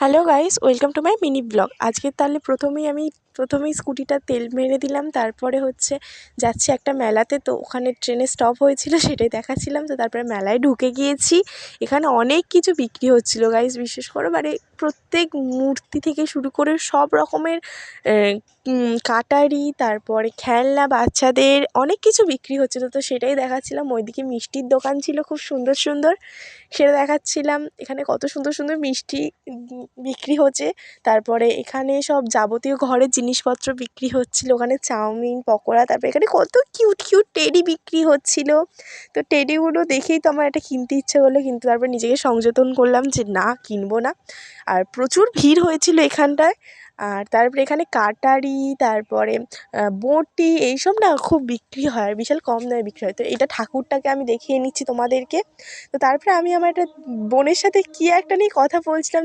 Hello guys, welcome to my mini blog. আজকে তাহলে প্রথমেই স্কুটিটা তেল মেরে দিলাম। তারপরে যাচ্ছি একটা মেলাতে। তো ওখানে ট্রেনে স্টপ হয়েছিল, সেটাই দেখাচ্ছিলাম। তো তারপরে মেলায় ঢুকে গিয়েছি। এখানে অনেক কিছু বিক্রি হচ্ছিল গাইস, বিশেষ করে মানে প্রত্যেক মূর্তি থেকে শুরু করে সব রকমের কাটারি, তারপরে খেলনা, বাচ্চাদের অনেক কিছু বিক্রি হচ্ছিল। তো সেটাই দেখাচ্ছিলাম। ওইদিকে মিষ্টির দোকান ছিল খুব সুন্দর সুন্দর, সেটা দেখাচ্ছিলাম। এখানে কত সুন্দর সুন্দর মিষ্টি বিক্রি হচ্ছে। তারপরে এখানে সব যাবতীয় ঘরের জিনিসপত্র বিক্রি হচ্ছিল। ওখানে চাউমিন, পকোড়া, তারপরে এখানে কত কিউট কিউট টেডি বিক্রি হচ্ছিল। তো টেডিগুলো দেখেই তো আমার একটা কিনতে ইচ্ছে করলো, কিন্তু তারপর নিজেকে সংযতন করলাম যে না, কিনবো না। আর প্রচুর ভিড় হয়েছিল এখানটায়। আর তারপরে এখানে কাটারি, তারপরে বঁটি, এইসব না খুব বিক্রি হয়, আর বিশাল কম দামে বিক্রি হয়। তো এটা ঠাকুরটাকে আমি দেখিয়ে নিচ্ছি তোমাদেরকে। তো তারপরে আমি আমার একটা বোনের সাথে কী একটা নিয়ে কথা বলছিলাম। তো